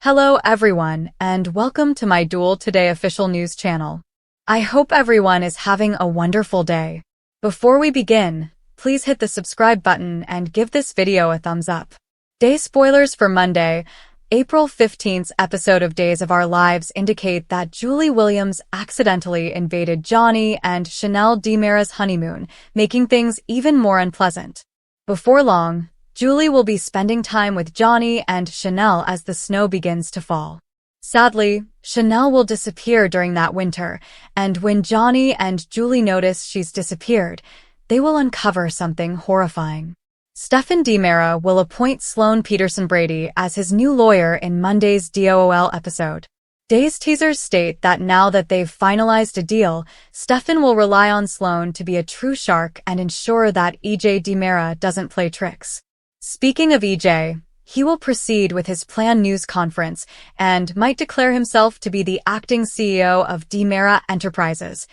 Hello everyone, and welcome to my Duel Today official news channel. I hope everyone is having a wonderful day. Before we begin, please hit the subscribe button and give this video a thumbs up. Day spoilers for Monday, April 15th's episode of Days of Our Lives indicate that Julie Williams accidentally invaded Johnny and Chanel DiMera's honeymoon, making things even more unpleasant. Before long, Julie will be spending time with Johnny and Chanel as the snow begins to fall. Sadly, Chanel will disappear during that winter, and when Johnny and Julie notice she's disappeared, they will uncover something horrifying. Stefan DiMera will appoint Sloane Peterson Brady as his new lawyer in Monday's DOOL episode. Day's teasers state that now that they've finalized a deal, Stefan will rely on Sloane to be a true shark and ensure that EJ DiMera doesn't play tricks. Speaking of EJ, he will proceed with his planned news conference and might declare himself to be the acting CEO of DiMera Enterprises.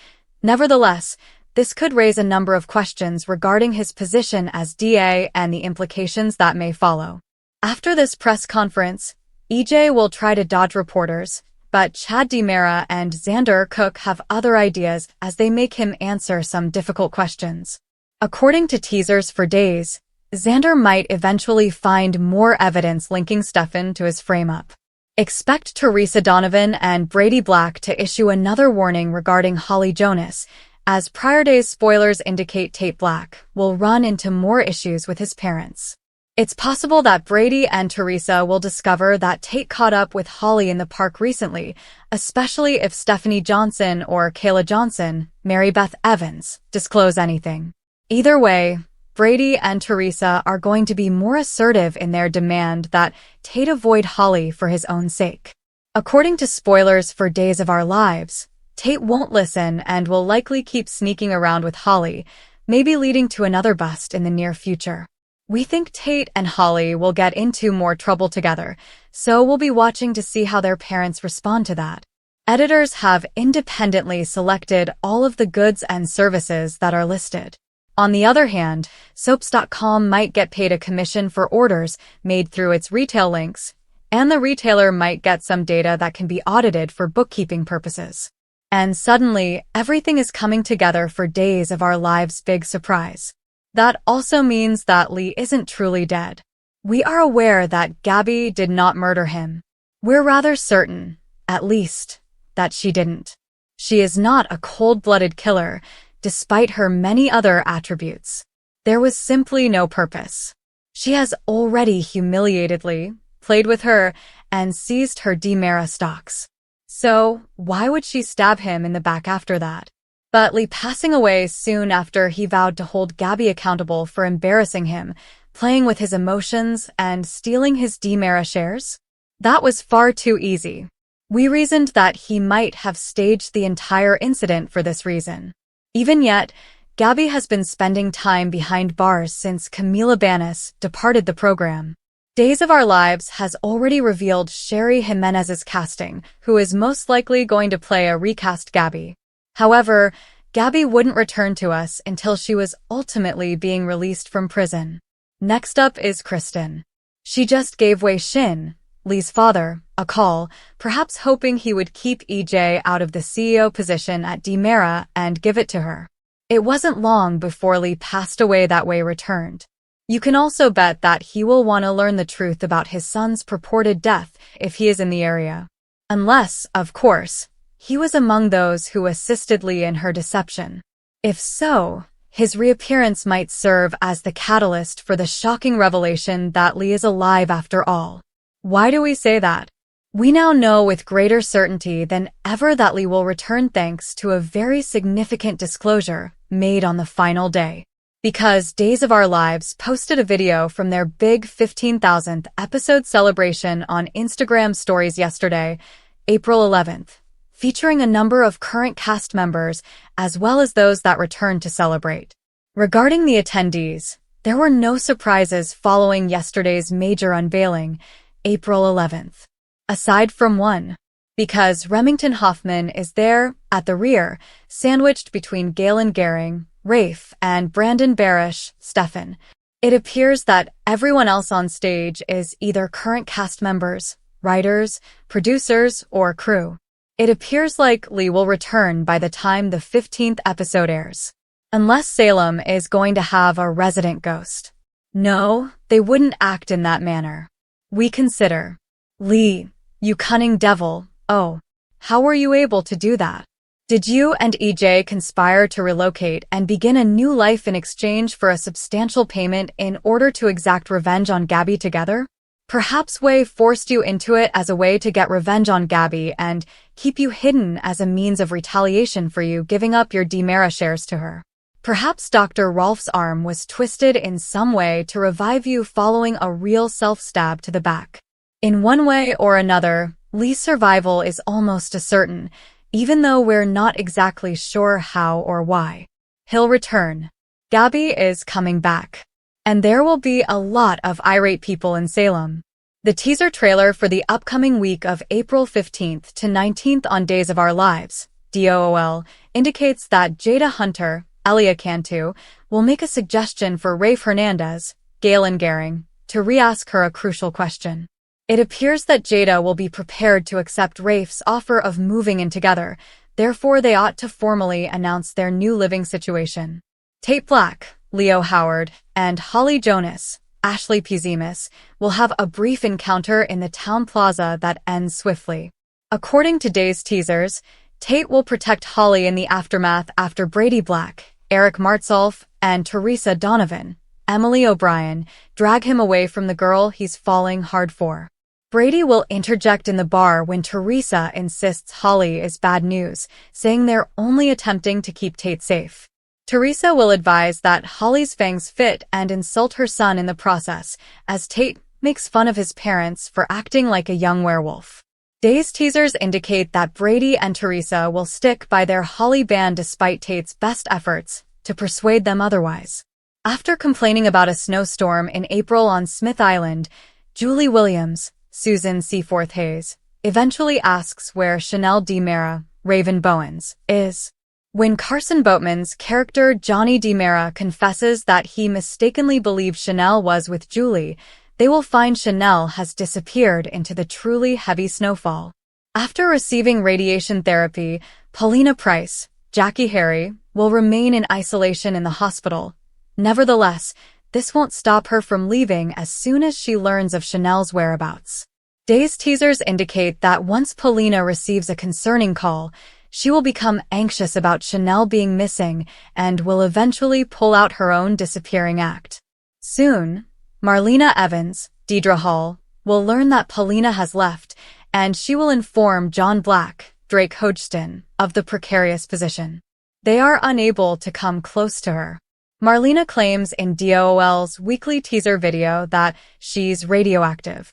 Nevertheless, this could raise a number of questions regarding his position as DA and the implications that may follow. After this press conference, EJ will try to dodge reporters, but Chad DiMera and Xander Cook have other ideas as they make him answer some difficult questions. According to teasers for Days, Xander might eventually find more evidence linking Stefan to his frame-up. Expect Teresa Donovan and Brady Black to issue another warning regarding Holly Jonas, as prior days spoilers indicate Tate Black will run into more issues with his parents. It's possible that Brady and Teresa will discover that Tate caught up with Holly in the park recently, especially if Stephanie Johnson or Kayla Johnson, Mary Beth Evans, disclose anything. Either way, Brady and Teresa are going to be more assertive in their demand that Tate avoid Holly for his own sake. According to spoilers for Days of Our Lives, Tate won't listen and will likely keep sneaking around with Holly, maybe leading to another bust in the near future. We think Tate and Holly will get into more trouble together, so we'll be watching to see how their parents respond to that. Editors have independently selected all of the goods and services that are listed. On the other hand, Soaps.com might get paid a commission for orders made through its retail links, and the retailer might get some data that can be audited for bookkeeping purposes. And suddenly, everything is coming together for Days of Our Lives' big surprise. That also means that Lee isn't truly dead. We are aware that Gabby did not murder him. We're rather certain, at least, that she didn't. She is not a cold-blooded killer, despite her many other attributes. There was simply no purpose. She has already humiliatedly played with her and seized her DiMera stocks. So, why would she stab him in the back after that? But Lee passing away soon after he vowed to hold Gabby accountable for embarrassing him, playing with his emotions, and stealing his DiMera shares? That was far too easy. We reasoned that he might have staged the entire incident for this reason. Even yet, Gabby has been spending time behind bars since Camila Banus departed the program. Days of Our Lives has already revealed Sherry Jimenez's casting, who is most likely going to play a recast Gabby. However, Gabby wouldn't return to us until she was ultimately being released from prison. Next up is Kristen. She just gave Wei Shin, Lee's father, a call, perhaps hoping he would keep EJ out of the CEO position at DiMera and give it to her. It wasn't long before Lee passed away that Wei returned. You can also bet that he will want to learn the truth about his son's purported death if he is in the area. Unless, of course, he was among those who assisted Lee in her deception. If so, his reappearance might serve as the catalyst for the shocking revelation that Lee is alive after all. Why do we say that? We now know with greater certainty than ever that Lee will return thanks to a very significant disclosure made on the final day. Because Days of Our Lives posted a video from their big 15,000th episode celebration on Instagram stories yesterday, April 11th, featuring a number of current cast members as well as those that returned to celebrate. Regarding the attendees, there were no surprises following yesterday's major unveiling, April 11th. Aside from one, because Remington Hoffman is there, at the rear, sandwiched between Galen Gehring, Rafe, and Brandon Barish, Stefan. It appears that everyone else on stage is either current cast members, writers, producers, or crew. It appears like Lee will return by the time the 15th episode airs. Unless Salem is going to have a resident ghost. No, they wouldn't act in that manner. We consider. Lee, you cunning devil, oh, how were you able to do that? Did you and EJ conspire to relocate and begin a new life in exchange for a substantial payment in order to exact revenge on Gabby together? Perhaps Wei forced you into it as a way to get revenge on Gabby and keep you hidden as a means of retaliation for you giving up your Demera shares to her. Perhaps Dr. Rolf's arm was twisted in some way to revive you following a real self-stab to the back. In one way or another, Lee's survival is almost a certain, even though we're not exactly sure how or why. He'll return. Gabby is coming back. And there will be a lot of irate people in Salem. The teaser trailer for the upcoming week of April 15th to 19th on Days of Our Lives, DOOL, indicates that Jada Hunter, Elia Cantu, will make a suggestion for Rafe Hernandez, Galen Gehring, to re-ask her a crucial question. It appears that Jada will be prepared to accept Rafe's offer of moving in together, therefore they ought to formally announce their new living situation. Tate Black, Leo Howard, and Holly Jonas, Ashley Pizzimas, will have a brief encounter in the town plaza that ends swiftly. According to Days teasers, Tate will protect Holly in the aftermath after Brady Black, Eric Martsolf, and Teresa Donovan, Emily O'Brien, drag him away from the girl he's falling hard for. Brady will interject in the bar when Teresa insists Holly is bad news, saying they're only attempting to keep Tate safe. Teresa will advise that Holly's fangs fit and insult her son in the process, as Tate makes fun of his parents for acting like a young werewolf. Days teasers indicate that Brady and Teresa will stick by their Holly ban despite Tate's best efforts to persuade them otherwise. After complaining about a snowstorm in April on Smith Island, Julie Williams, Susan Seaforth Hayes, eventually asks where Chanel Demera, Raven Bowens, is. When Carson Boatman's character Johnny Demera confesses that he mistakenly believed Chanel was with Julie, they will find Chanel has disappeared into the truly heavy snowfall. After receiving radiation therapy, Paulina Price, Jackie Harry, will remain in isolation in the hospital. Nevertheless, this won't stop her from leaving as soon as she learns of Chanel's whereabouts. Days teasers indicate that once Paulina receives a concerning call, she will become anxious about Chanel being missing and will eventually pull out her own disappearing act. Soon, Marlena Evans, Deidre Hall, will learn that Paulina has left, and she will inform John Black, Drake Hodgson, of the precarious position. They are unable to come close to her. Marlena claims in DOOL's weekly teaser video that she's radioactive.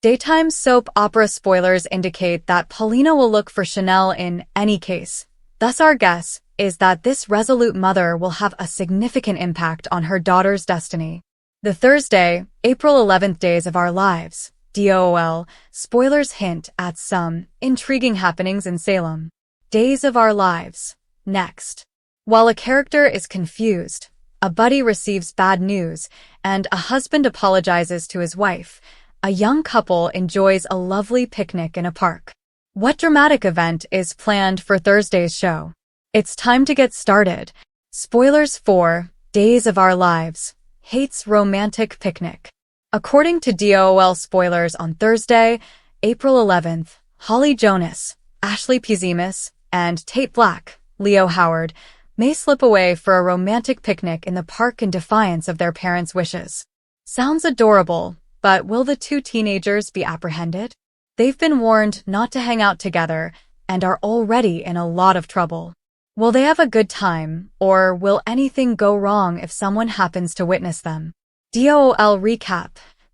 Daytime soap opera spoilers indicate that Paulina will look for Chanel in any case. Thus our guess is that this resolute mother will have a significant impact on her daughter's destiny. The Thursday, April 11th Days of Our Lives, DOOL, spoilers hint at some intriguing happenings in Salem. Days of Our Lives. Next. While a character is confused, a buddy receives bad news, and a husband apologizes to his wife, a young couple enjoys a lovely picnic in a park. What dramatic event is planned for Thursday's show? It's time to get started. Spoilers for Days of Our Lives. Hates romantic picnic. According to DOOL spoilers on Thursday, April 11th, Holly Jonas, Ashley Pizzimas, and Tate Black, Leo Howard, may slip away for a romantic picnic in the park in defiance of their parents' wishes. Sounds adorable, but will the two teenagers be apprehended? They've been warned not to hang out together and are already in a lot of trouble. Will they have a good time, or will anything go wrong if someone happens to witness them? DOOL recap.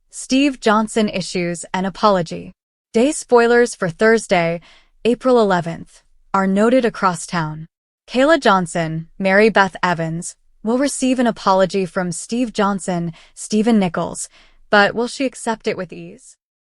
Steve Johnson issues an apology. Day spoilers for Thursday, April 11th, are noted across town. Kayla Johnson, Mary Beth Evans, will receive an apology from Steve Johnson, Stephen Nichols, but will she accept it with ease?